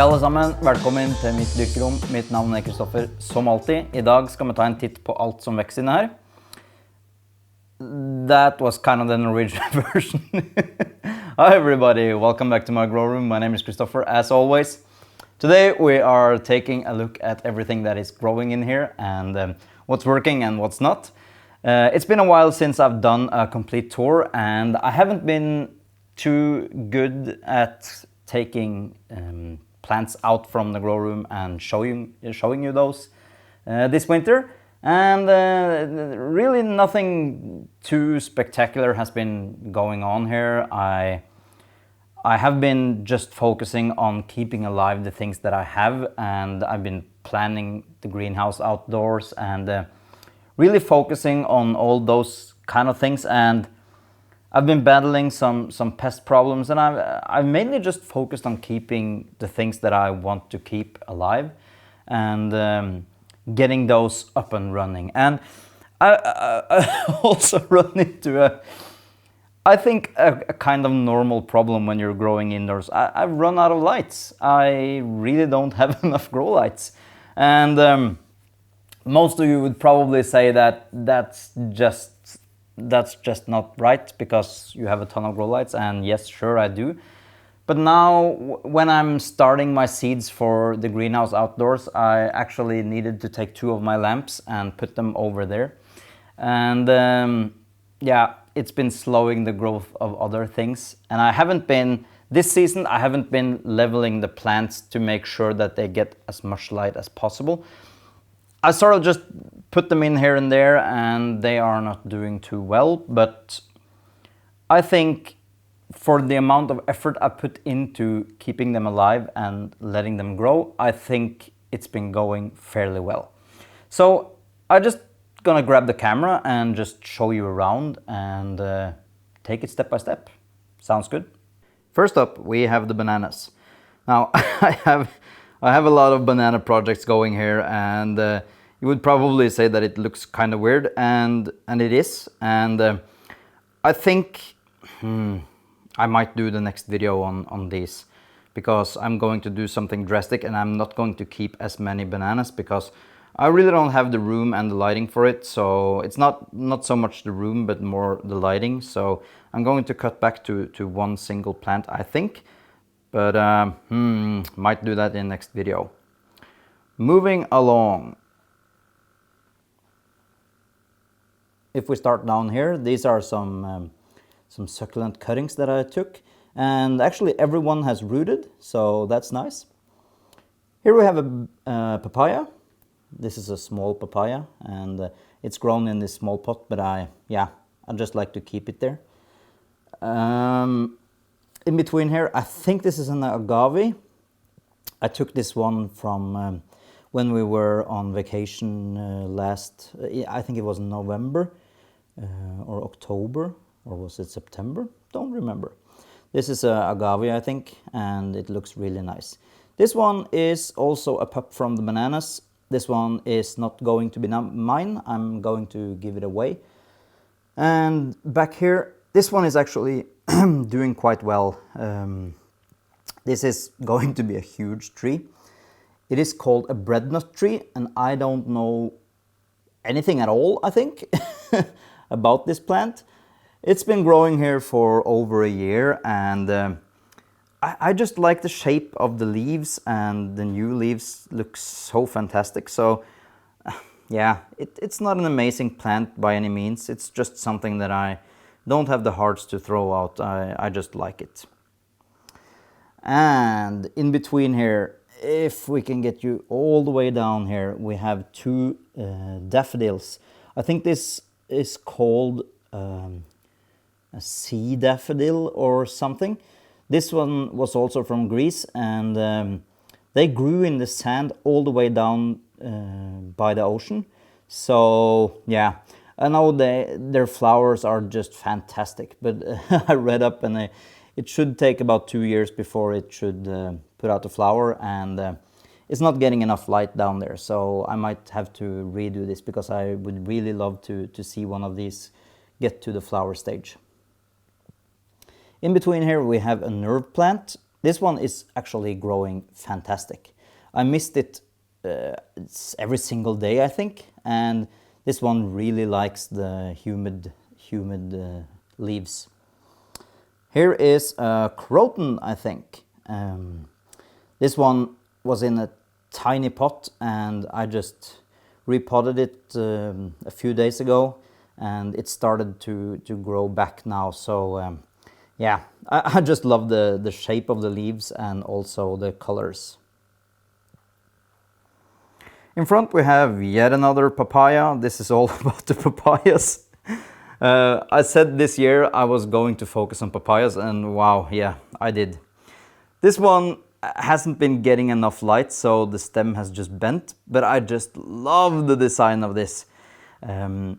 Hei alle sammen, velkommen til mitt dykkerom. Mitt navn er Kristoffer, som alltid. I dag skal vi ta en titt på alt som vokser inne her. That was kind of the Norwegian version. Hi everybody, welcome back to my grow room. My name is Kristoffer, as always. Today we are taking a look at everything that is growing in here and what's working and what's not. It's been a while since I've done a complete tour and I haven't been too good at taking plants out from the grow room and showing you those this winter, and really nothing too spectacular has been going on here. I have been just focusing on keeping alive the things that I have, and I've been planning the greenhouse outdoors and really focusing on all those kind of things. And I've been battling some pest problems, and I've mainly just focused on keeping the things that I want to keep alive and getting those up and running. And I also run into I think a kind of normal problem when you're growing indoors. I've run out of lights. I really don't have enough grow lights. And most of you would probably say that that's just not right because you have a ton of grow lights, and yes, sure I do. But now when I'm starting my seeds for the greenhouse outdoors, I actually needed to take 2 of my lamps and put them over there. And yeah, it's been slowing the growth of other things. And this season I haven't been leveling the plants to make sure that they get as much light as possible. I sort of just put them in here and there, and they are not doing too well, but I think for the amount of effort I put into keeping them alive and letting them grow, I think it's been going fairly well. So I'm just gonna grab the camera and just show you around and take it step by step. Sounds good? First up, we have the bananas. Now I have a lot of banana projects going here, and you would probably say that it looks kind of weird, and it is. And I think I might do the next video on these, because I'm going to do something drastic, and I'm not going to keep as many bananas because I really don't have the room and the lighting for it. So it's not so much the room, but more the lighting. So I'm going to cut back to 1 single plant, I think. But might do that in next video. Moving along. If we start down here, these are some succulent cuttings that I took, and actually everyone has rooted, so that's nice. Here we have a papaya. This is a small papaya, and it's grown in this small pot, but I just like to keep it there. In between here, I think this is an agave. I took this one from when we were on vacation I think it was November or October, or was it September? Don't remember. This is a agave, I think, and it looks really nice. This one is also a pup from the bananas. This one is not going to be mine. I'm going to give it away. And back here, this one is actually doing quite well. This is going to be a huge tree. It is called a breadnut tree, and I don't know anything at all, I think, about this plant. It's been growing here for over a year, and I just like the shape of the leaves, and the new leaves look so fantastic. So yeah, it's not an amazing plant by any means. It's just something that I don't have the hearts to throw out. I just like it. And in between here, if we can get you all the way down here, we have 2 daffodils. I think this is called a sea daffodil or something. This one was also from Greece, and they grew in the sand all the way down by the ocean. So yeah, I know their flowers are just fantastic, but I read up, and it should take about 2 years before it should put out a flower, and it's not getting enough light down there. So I might have to redo this, because I would really love to see one of these get to the flower stage. In between here we have a nerve plant. This one is actually growing fantastic. I missed it it's every single day, I think, and this one really likes the humid leaves. Here is a croton, I think. This one was in a tiny pot and I just repotted it a few days ago, and it started to grow back now. So yeah, I just love the shape of the leaves and also the colors. In front we have yet another papaya. This is all about the papayas. I said this year I was going to focus on papayas, and wow, yeah, I did. This one hasn't been getting enough light, so the stem has just bent, but I just love the design of this. I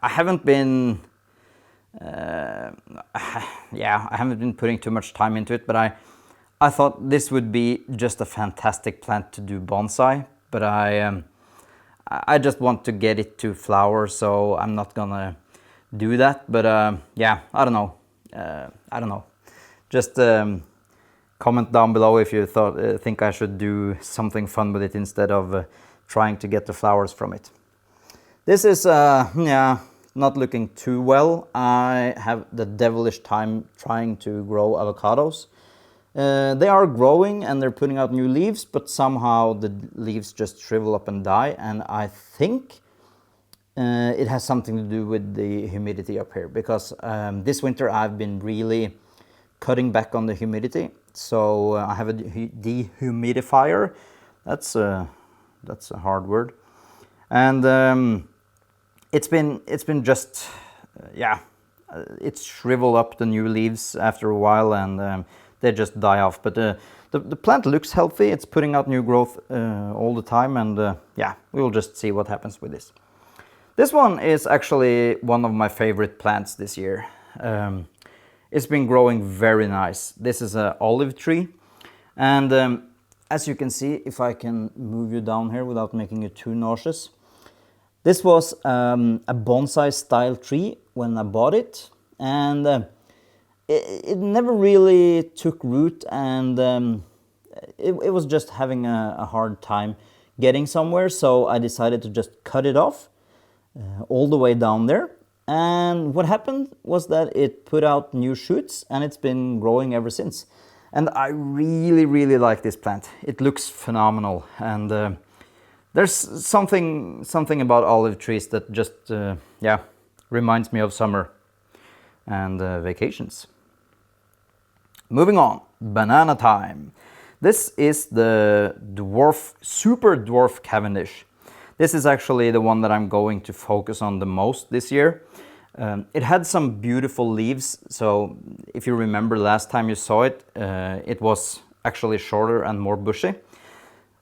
haven't been I haven't been putting too much time into it, but I thought this would be just a fantastic plant to do bonsai, but I just want to get it to flower, so I'm not gonna do that. But yeah, I don't know. Just comment down below if you think I should do something fun with it instead of trying to get the flowers from it. This is yeah, not looking too well. I have the devilish time trying to grow avocados. They are growing and they're putting out new leaves, but somehow the leaves just shrivel up and die, and I think it has something to do with the humidity up here, because this winter I've been really cutting back on the humidity. So I have a dehumidifier. That's a hard word, and it's been just yeah, it's shriveled up the new leaves after a while, and they just die off. But the plant looks healthy. It's putting out new growth all the time, and yeah, we'll just see what happens with this. This one is actually one of my favorite plants this year. It's been growing very nice. This is an olive tree, and as you can see, if I can move you down here without making you too nauseous, this was a bonsai style tree when I bought it, and it never really took root, and it was just having a hard time getting somewhere, so I decided to just cut it off all the way down there. And what happened was that it put out new shoots, and it's been growing ever since. And I really like this plant. It looks phenomenal, and there's something about olive trees that just yeah, reminds me of summer and vacations. Moving on, banana time. This is the super dwarf Cavendish. This is actually the one that I'm going to focus on the most this year. It had some beautiful leaves, so if you remember last time you saw it, it was actually shorter and more bushy.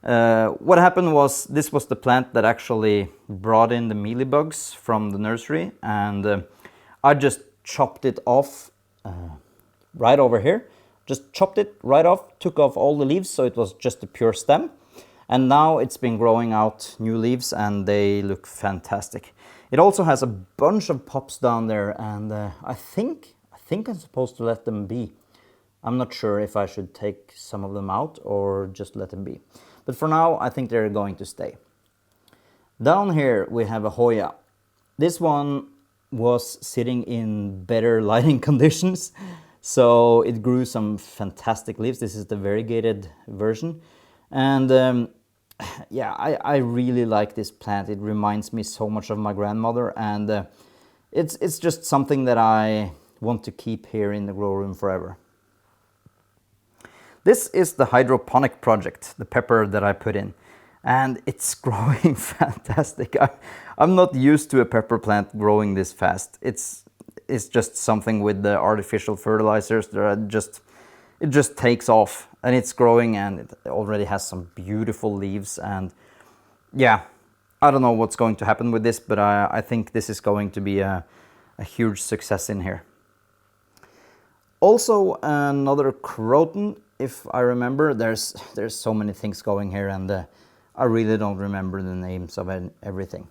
What happened was, this was the plant that actually brought in the mealybugs from the nursery, and I just chopped it off right over here. Just chopped it right off, took off all the leaves, so it was just a pure stem. And now it's been growing out new leaves, and they look fantastic. It also has a bunch of pops down there, and I think I'm supposed to let them be. I'm not sure if I should take some of them out or just let them be. But for now, I think they're going to stay. Down here we have a Hoya. This one was sitting in better lighting conditions, so it grew some fantastic leaves. This is the variegated version, and yeah, I really like this plant. It reminds me so much of my grandmother, and it's just something that I want to keep here in the grow room forever. This is the hydroponic project, the pepper that I put in, and it's growing fantastic. I'm not used to a pepper plant growing this fast. It's just something with the artificial fertilizers that it just takes off, and it's growing, and it already has some beautiful leaves. And yeah, I don't know what's going to happen with this, but I think this is going to be a huge success in here. Also another croton, if I remember. There's so many things going here, and I really don't remember the names of everything.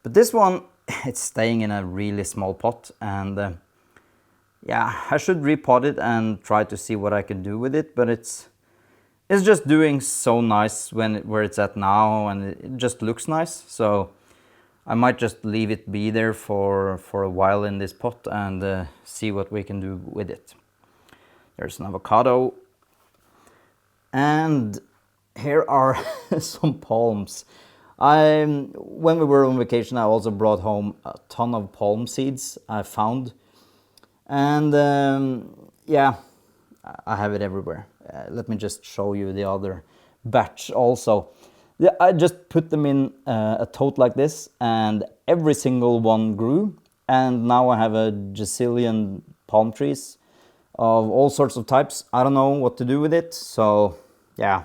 But this one, it's staying in a really small pot, and yeah, I should repot it and try to see what I can do with it, but it's just doing so nice where it's at now, and it just looks nice. So I might just leave it be there for a while in this pot and see what we can do with it. There's an avocado, and here are some palms. When we were on vacation, I also brought home a ton of palm seeds I found, and yeah, I have it everywhere. Let me just show you the other batch also. Yeah, I just put them in a tote like this, and every single one grew, and now I have a gazillion palm trees of all sorts of types. I don't know what to do with it, so yeah.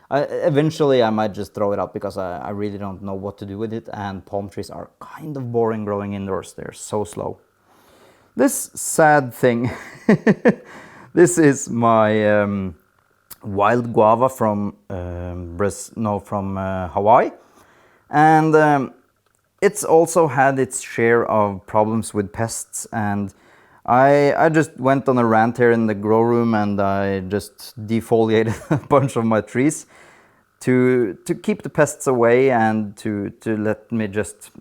Eventually I might just throw it out because I really don't know what to do with it, and palm trees are kind of boring growing indoors. They're so slow. This sad thing, this is my wild guava from Hawaii, and it's also had its share of problems with pests, and I just went on a rant here in the grow room, and I just defoliated a bunch of my trees to keep the pests away and to let me just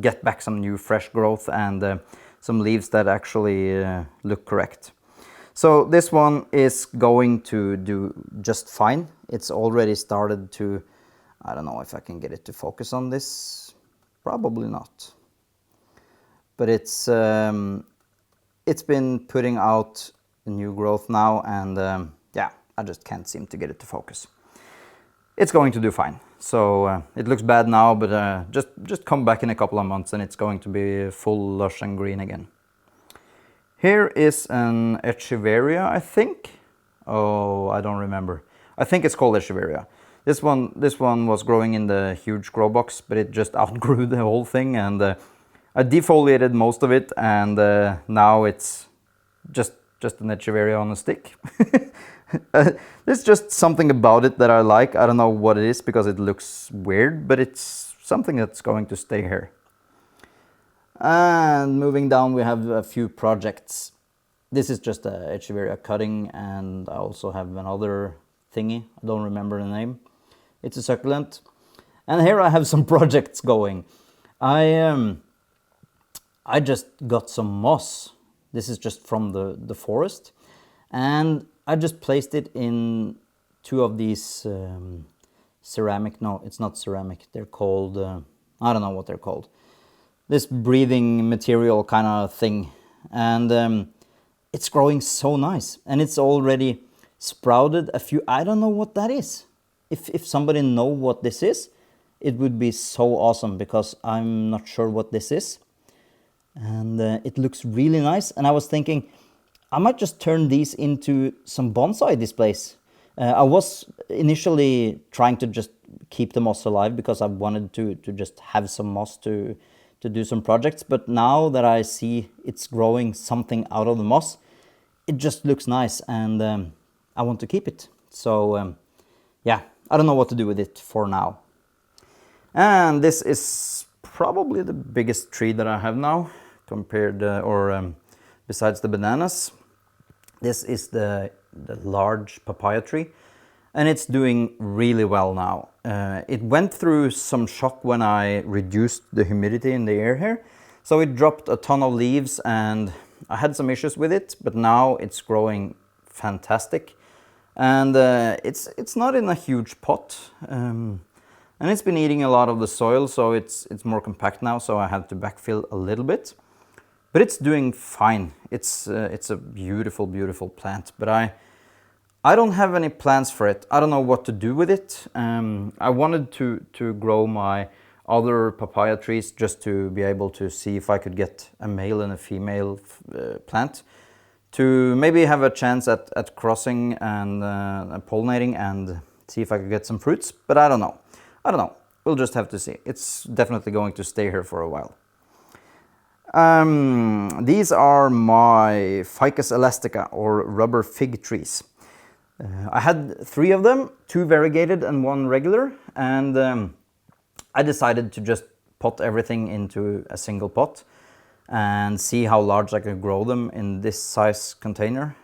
get back some new fresh growth and some leaves that actually look correct. So this one is going to do just fine. It's already started to, I don't know if I can get it to focus on this, probably not. But it's been putting out new growth now, and yeah, I just can't seem to get it to focus. It's going to do fine. So it looks bad now, but just come back in a couple of months and it's going to be full lush and green again. Here is an echeveria, I think. Oh, I don't remember. I think it's called echeveria. This one was growing in the huge grow box, but it just outgrew the whole thing, and I defoliated most of it, and now it's just an echeveria on a stick. There's just something about it that I like. I don't know what it is because it looks weird, but it's something that's going to stay here. And moving down, we have a few projects. This is just a echeveria cutting, and I also have another thingy. I don't remember the name. It's a succulent. And here I have some projects going. I just got some moss. This is just from the forest, and I just placed it in two of these ceramic. No, it's not ceramic. They're called I don't know what they're called. This breathing material kind of thing, and it's growing so nice, and it's already sprouted a few. I don't know what that is. If somebody know what this is, it would be so awesome, because I'm not sure what this is. And it looks really nice, and I was thinking I might just turn these into some bonsai displays. I was initially trying to just keep the moss alive because I wanted to just have some moss to do some projects, but now that I see it's growing something out of the moss, it just looks nice, and I want to keep it. So yeah, I don't know what to do with it for now. And this is probably the biggest tree that I have now, compared besides the bananas. This is the large papaya tree, and it's doing really well now. It went through some shock when I reduced the humidity in the air here, so it dropped a ton of leaves, and I had some issues with it, but now it's growing fantastic. And it's not in a huge pot, and it's been eating a lot of the soil, so it's more compact now, so I had to backfill a little bit. But it's doing fine. It's a beautiful, beautiful plant, but I don't have any plans for it. I don't know what to do with it. I wanted to grow my other papaya trees just to be able to see if I could get a male and a female plant, to maybe have a chance at crossing and pollinating and see if I could get some fruits. But I don't know. We'll just have to see. It's definitely going to stay here for a while. These are my Ficus elastica, or rubber fig trees. I had 3 of them, 2 variegated and 1 regular, and I decided to just pot everything into a single pot. and see how large I can grow them in this size container.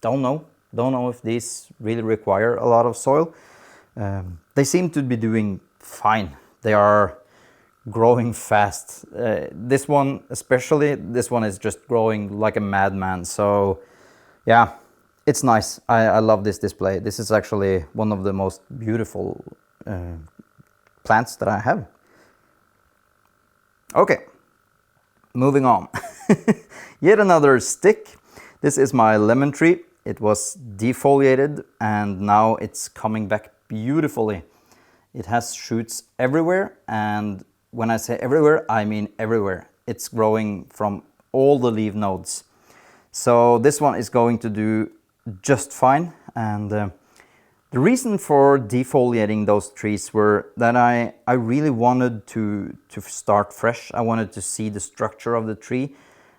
Don't know if these really require a lot of soil. They seem to be doing fine. They are growing fast. This one especially, this one is just growing like a madman. So yeah, it's nice. I love this display. This is actually one of the most beautiful plants that I have. Okay, moving on. Yet another stick. This is my lemon tree. It was defoliated and now it's coming back beautifully. It has shoots everywhere, and when I say everywhere, I mean everywhere. It's growing from all the leaf nodes. So this one is going to do just fine. And the reason for defoliating those trees were that I really wanted to start fresh. I wanted to see the structure of the tree.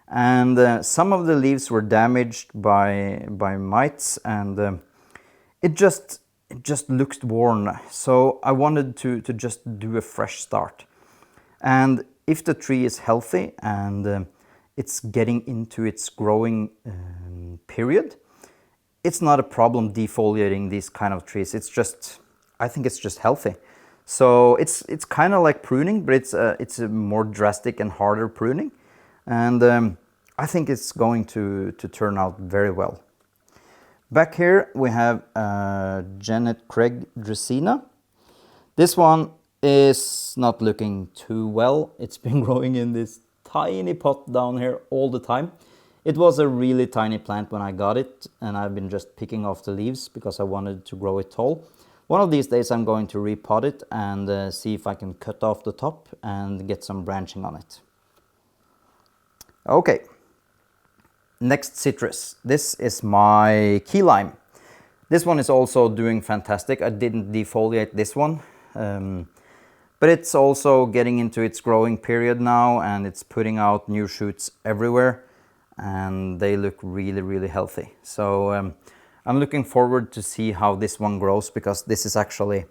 And some of the leaves were damaged by mites, and it just looked worn. So I wanted to just do a fresh start. And if the tree is healthy and it's getting into its growing period, it's not a problem defoliating these kind of trees. I think it's just healthy. So it's kind of like pruning, but it's a more drastic and harder pruning. And I think it's going to turn out very well. Back here we have Janet Craig Dracaena. This one is not looking too well. It's been growing in this tiny pot down here all the time. It was a really tiny plant when I got it, and I've been just picking off the leaves because I wanted to grow it tall. One of these days I'm going to repot it and see if I can cut off the top and get some branching on it. Okay. Next citrus. This is my key lime. This one is also doing fantastic. I didn't defoliate this one, but it's also getting into its growing period now, and it's putting out new shoots everywhere, and they look really, really healthy. So I'm looking forward to see how this one grows, because this is actually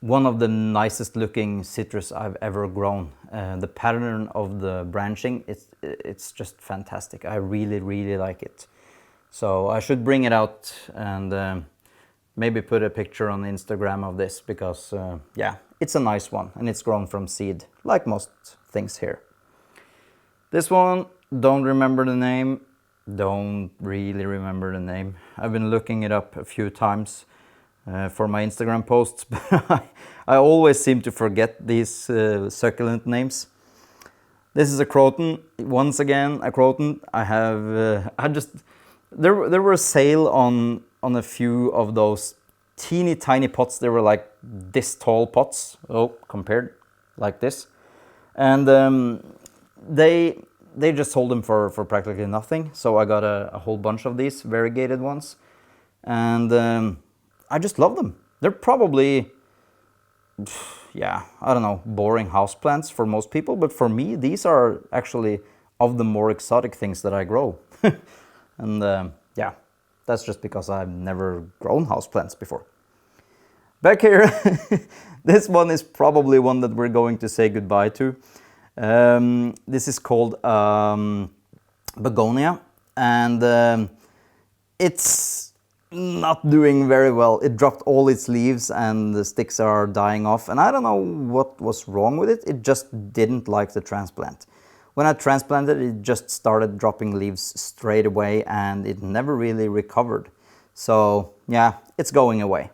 one of the nicest looking citrus I've ever grown. The pattern of the branching, it's just fantastic. I really, really like it. So I should bring it out and maybe put a picture on Instagram of this, because yeah, it's a nice one and it's grown from seed, like most things here. This one, don't remember the name. Don't really remember the name. I've been looking it up a few times for my Instagram posts, but I always seem to forget these succulent names. This is a croton. Once again, a croton. There were a sale on a few of those teeny tiny pots. They were like this tall pots. Oh, compared like this, and they just sold them for practically nothing. So I got a whole bunch of these variegated ones, and I just love them. They're probably, yeah, I don't know, boring houseplants for most people, but for me, these are actually of the more exotic things that I grow. And yeah, that's just because I've never grown houseplants before. Back here, this one is probably one that we're going to say goodbye to. This is called begonia, and it's not doing very well. It dropped all its leaves and the sticks are dying off, and I don't know what was wrong with it. It just didn't like the transplant. When I transplanted, it just started dropping leaves straight away, and it never really recovered. So yeah, it's going away.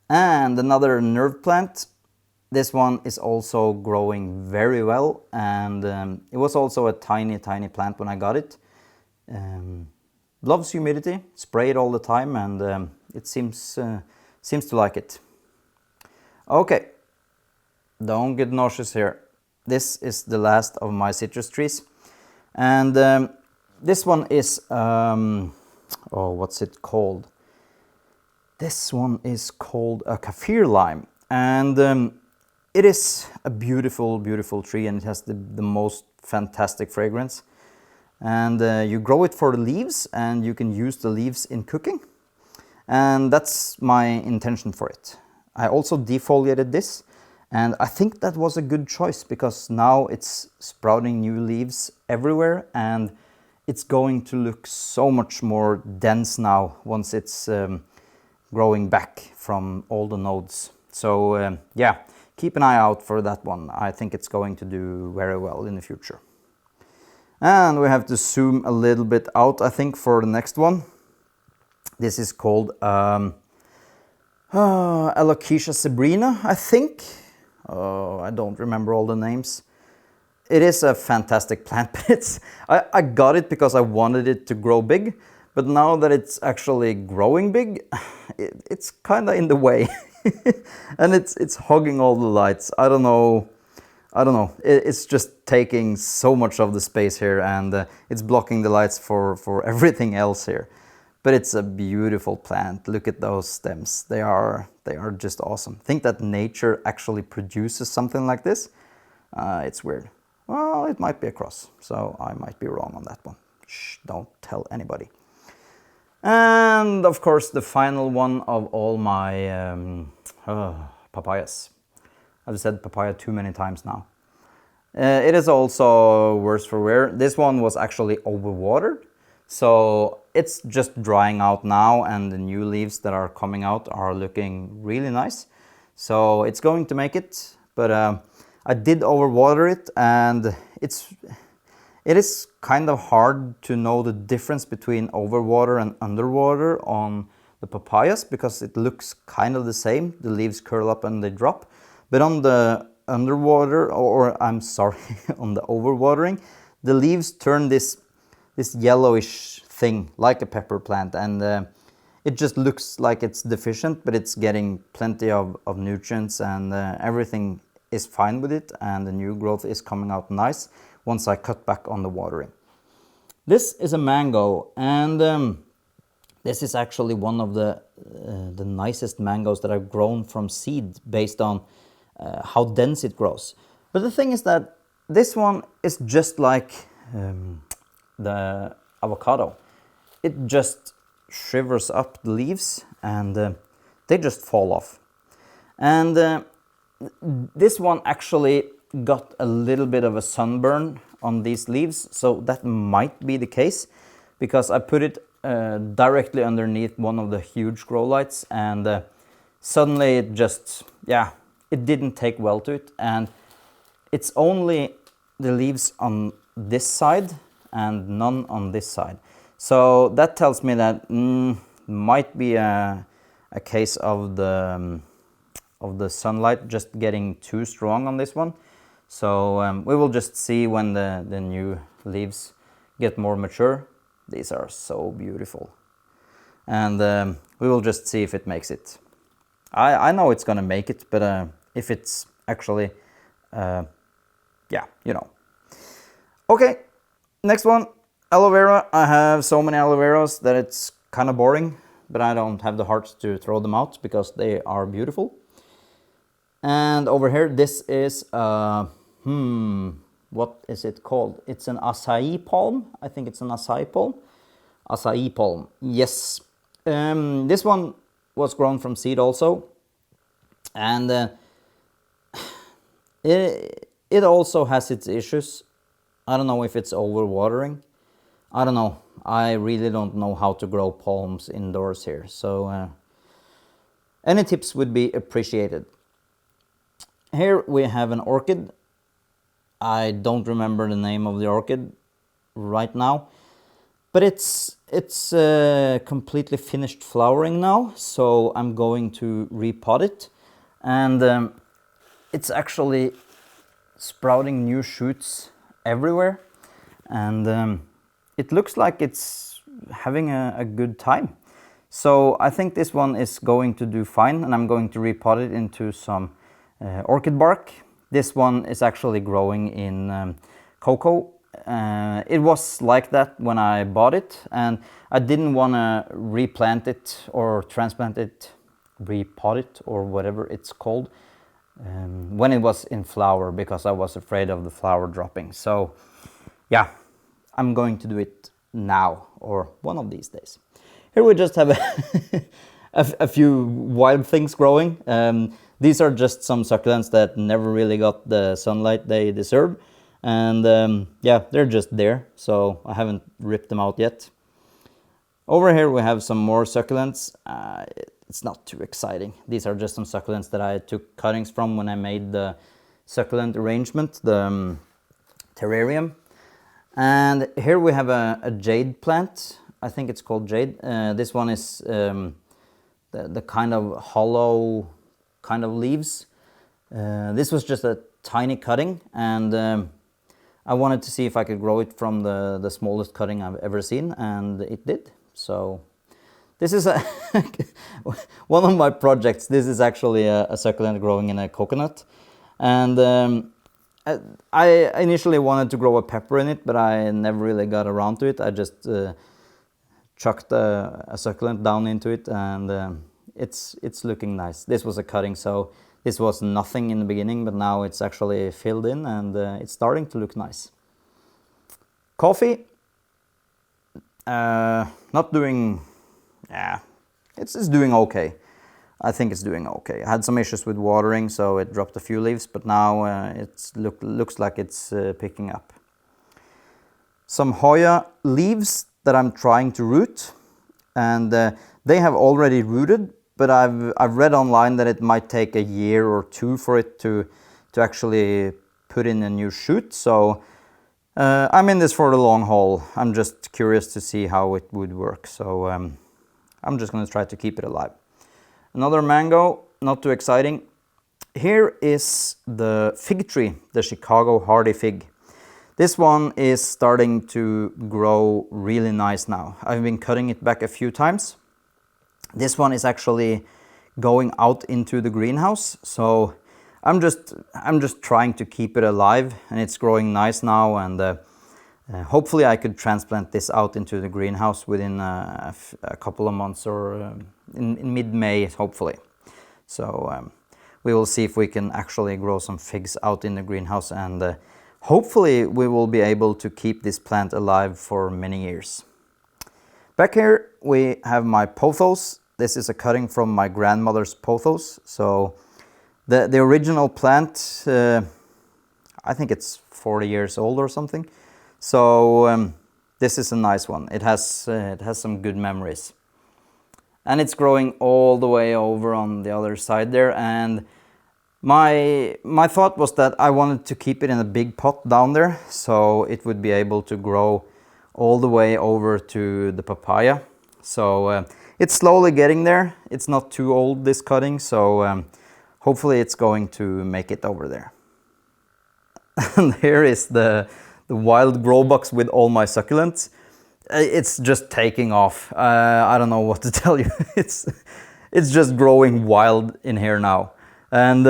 And another nerve plant. This one is also growing very well, and it was also a tiny plant when I got it. Loves humidity, spray it all the time, and it seems to like it. Okay, don't get nauseous here. This is the last of my citrus trees, and this one is oh, what's it called? This one is called a kaffir lime, and it is a beautiful tree, and it has the most fantastic fragrance. And you grow it for the leaves, and you can use the leaves in cooking. And that's my intention for it. I also defoliated this, And I think that was a good choice because now it's sprouting new leaves everywhere, and it's going to look so much more dense now once it's growing back from all the nodes. So yeah, keep an eye out for that one. I think it's going to do very well in the future. And we have to zoom a little bit out, I think, for the next one. This is called Alocasia sabrina, I think. Oh, I don't remember all the names. It is a fantastic plant, but I got it because I wanted it to grow big. But now that it's actually growing big, it's kind of in the way. And it's hogging all the lights. I don't know. It's just taking so much of the space here, and it's blocking the lights for everything else here. But it's a beautiful plant. Look at those stems. They are just awesome. Think that nature actually produces something like this. It's weird. Well, it might be a cross, so I might be wrong on that one. Shh, don't tell anybody. And of course, the final one of all my papayas. I've said papaya too many times now. It is also worse for wear. This one was actually overwatered, so it's just drying out now, and the new leaves that are coming out are looking really nice. So it's going to make it, but I did overwater it, and it is kind of hard to know the difference between overwater and underwater on the papayas because it looks kind of the same. The leaves curl up and they drop. But on the underwater, or I'm sorry, on the overwatering, the leaves turn this yellowish thing like a pepper plant, and it just looks like it's deficient, but it's getting plenty of nutrients, and everything is fine with it, and the new growth is coming out nice once I cut back on the watering. This is a mango, and this is actually one of the nicest mangoes that I've grown from seed based on how dense it grows. But the thing is that this one is just like the avocado. It just shivers up the leaves, and they just fall off. And this one actually got a little bit of a sunburn on these leaves, so that might be the case because I put it directly underneath one of the huge grow lights, and suddenly it just, yeah, it didn't take well to it, and it's only the leaves on this side and none on this side. So that tells me that might be a case of the sunlight just getting too strong on this one. So we will just see when the new leaves get more mature. These are so beautiful. And we will just see if it makes it. I know it's gonna make it, but if it's actually, yeah, you know. Okay, next one, aloe vera. I have so many aloe veras that it's kind of boring, but I don't have the heart to throw them out because they are beautiful. And over here, this is, what is it called? It's an acai palm. I think it's an acai palm. Acai palm, yes. This one was grown from seed also. And it also has its issues. I don't know if it's overwatering. I don't know. I really don't know how to grow palms indoors here. So any tips would be appreciated. Here we have an orchid. I don't remember the name of the orchid right now, but it's completely finished flowering now, so I'm going to repot it, and it's actually sprouting new shoots everywhere, and it looks like it's having a good time. So I think this one is going to do fine, and I'm going to repot it into some orchid bark. This one is actually growing in cocoa. It was like that when I bought it, and I didn't want to replant it or transplant it, repot it, or whatever it's called, when it was in flower, because I was afraid of the flower dropping. So yeah, I'm going to do it now, or one of these days. Here we just have a few wild things growing. These are just some succulents that never really got the sunlight they deserve. And yeah, they're just there, so I haven't ripped them out yet. Over here we have some more succulents. It's not too exciting. These are just some succulents that I took cuttings from when I made the succulent arrangement, the terrarium. And here we have a jade plant. I think it's called jade. This one is the kind of hollow kind of leaves. This was just a tiny cutting, and I wanted to see if I could grow it from the smallest cutting I've ever seen, and it did. So this is one of my projects. This is actually a succulent growing in a coconut, and I initially wanted to grow a pepper in it, but I never really got around to it. I just chucked a succulent down into it, and it's looking nice. This was a cutting, so this was nothing in the beginning, but now it's actually filled in, and it's starting to look nice. Coffee, not doing, yeah, it's doing okay. I think it's doing okay. I had some issues with watering, so it dropped a few leaves, but now it looks like it's picking up. Some Hoya leaves that I'm trying to root, and they have already rooted, but I've read online that it might take a year or two for it to actually put in a new shoot. So I'm in this for the long haul. I'm just curious to see how it would work. So I'm just going to try to keep it alive. Another mango, not too exciting. Here is the fig tree, the Chicago hardy fig. This one is starting to grow really nice now. I've been cutting it back a few times. This one is actually going out into the greenhouse, so I'm just trying to keep it alive, and it's growing nice now, and hopefully I could transplant this out into the greenhouse within a couple of months, or in mid-May hopefully. So we will see if we can actually grow some figs out in the greenhouse, and hopefully we will be able to keep this plant alive for many years. Back here we have my pothos. This is a cutting from my grandmother's pothos. So the original plant, I think it's 40 years old or something. So this is a nice one. It has some good memories. And it's growing all the way over on the other side there. And my thought was that I wanted to keep it in a big pot down there, so it would be able to grow all the way over to the papaya. So it's slowly getting there. It's not too old, this cutting, so hopefully it's going to make it over there. And here is the wild grow box with all my succulents. It's just taking off. I don't know what to tell you. It's just growing wild in here now. And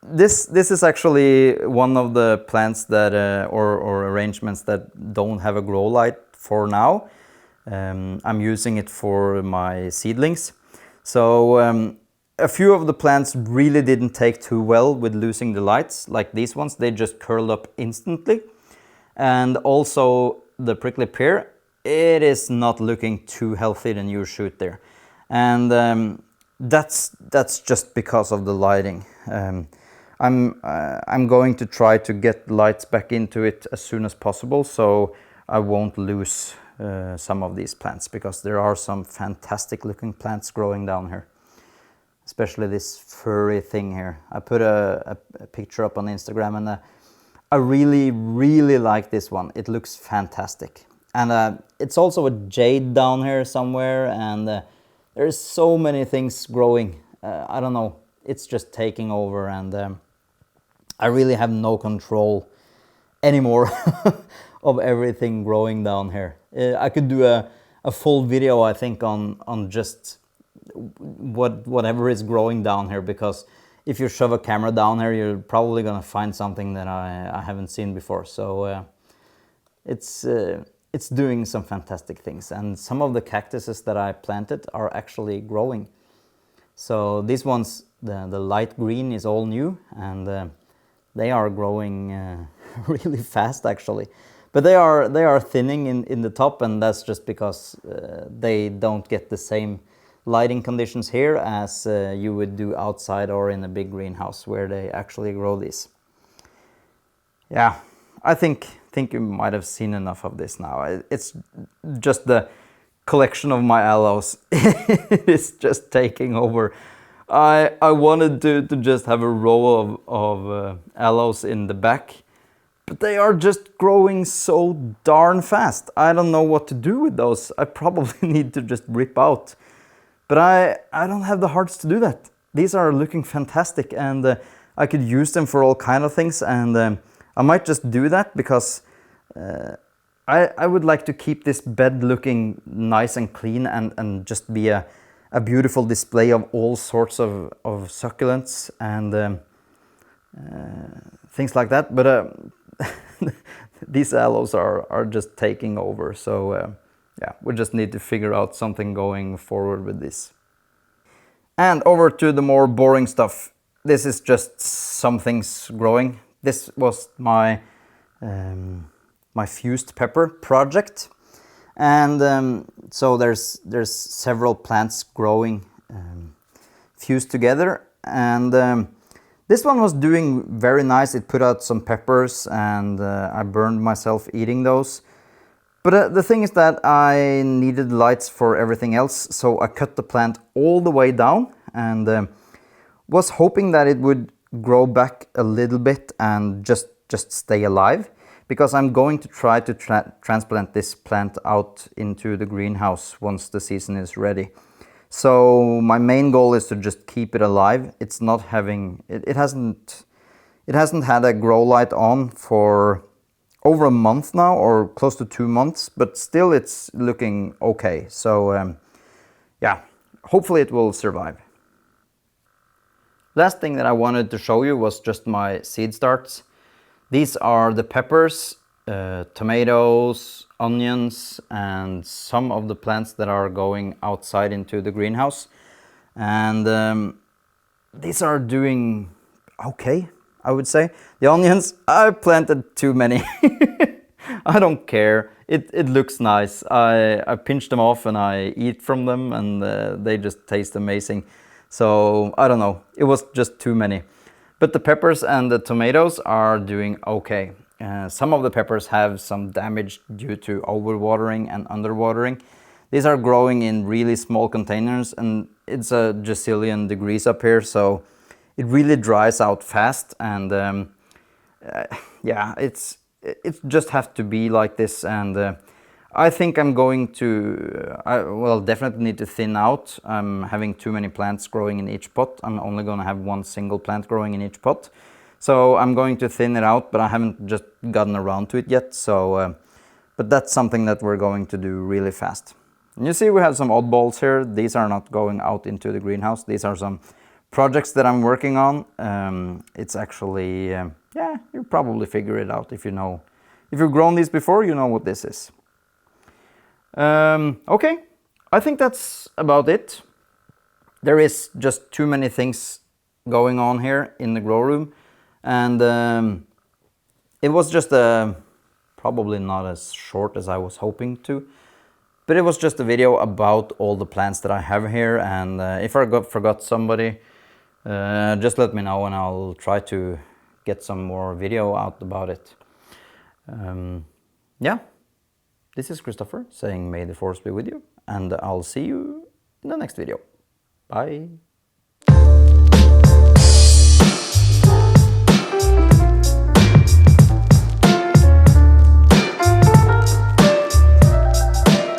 this is actually one of the plants that or arrangements that don't have a grow light for now. I'm using it for my seedlings. So a few of the plants really didn't take too well with losing the lights, like these ones. They just curled up instantly. And also the prickly pear, it is not looking too healthy, the new shoot there. And that's just because of the lighting. I'm going to try to get lights back into it as soon as possible, so I won't lose some of these plants, because there are some fantastic looking plants growing down here, especially this furry thing here. I put a picture up on Instagram, and I really like this one. It looks fantastic. And it's also a jade down here somewhere, and there's so many things growing. I don't know, it's just taking over, and I really have no control anymore of everything growing down here. I could do a full video, I think, on just whatever is growing down here, because if you shove a camera down here, you're probably gonna find something that I haven't seen before. So it's doing some fantastic things, and some of the cactuses that I planted are actually growing. So these ones, the light green is all new, and they are growing really fast actually. But they are thinning in the top, and that's just because they don't get the same lighting conditions here as you would do outside or in a big greenhouse where they actually grow these. Yeah, I think you might have seen enough of this now. It's just the collection of my aloes. It's just taking over. I wanted to just have a row of aloes in the back, but they are just growing so darn fast. I don't know what to do with those. I probably need to just rip out. But I don't have the hearts to do that. These are looking fantastic, and I could use them for all kind of things, and I might just do that because I would like to keep this bed looking nice and clean and just be a beautiful display of all sorts of succulents and things like that. But these aloes are just taking over. So yeah, we just need to figure out something going forward with this. And over to the more boring stuff. This is just some things growing. This was my my fused pepper project, and so there's several plants growing fused together, and this one was doing very nice. It put out some peppers, and I burned myself eating those. But the thing is that I needed lights for everything else, so I cut the plant all the way down and was hoping that it would grow back a little bit and just stay alive, because I'm going to try to transplant this plant out into the greenhouse once the season is ready. So my main goal is to just keep it alive. It's not having, it hasn't had a grow light on for over a month now, or close to 2 months, but still it's looking okay. So yeah, hopefully it will survive. Last thing that I wanted to show you was just my seed starts. These are the peppers, tomatoes, onions, and some of the plants that are going outside into the greenhouse. And these are doing okay, I would say. The onions, I planted too many. I don't care. It looks nice. I pinch them off and I eat from them, and they just taste amazing. So I don't know. It was just too many. But the peppers and the tomatoes are doing okay. Some of the peppers have some damage due to overwatering and underwatering. These are growing in really small containers, and it's a gazillion degrees up here, so it really dries out fast. And yeah, it just has to be like this. And I think I'm going to, well, definitely need to thin out. I'm having too many plants growing in each pot. I'm only going to have one single plant growing in each pot. So I'm going to thin it out, but I haven't just gotten around to it yet. So, but that's something that we're going to do really fast. And you see we have some oddballs here. These are not going out into the greenhouse. These are some projects that I'm working on. It's actually, yeah, you probably figure it out if you know. If you've grown these before, you know what this is. Okay, I think that's about it. There is just too many things going on here in the grow room, and it was just probably not as short as I was hoping to, but it was just a video about all the plants that I have here. And if I forgot somebody, just let me know and I'll try to get some more video out about it. Yeah. This is Christopher saying may the force be with you, and I'll see you in the next video. Bye.